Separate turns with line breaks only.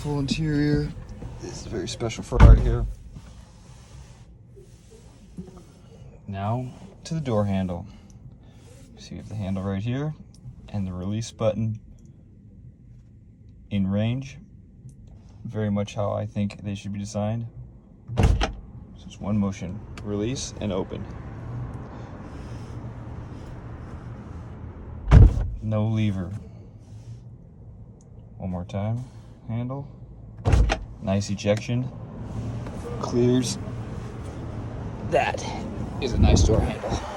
beautiful interior. This is a very special Ferrari here. Now to the door handle. So you have the handle right here and the release button in range. Very much how I think they should be designed. So it's one motion, release and open. No lever. One more time, handle. Nice ejection. Clears. That is a nice door handle.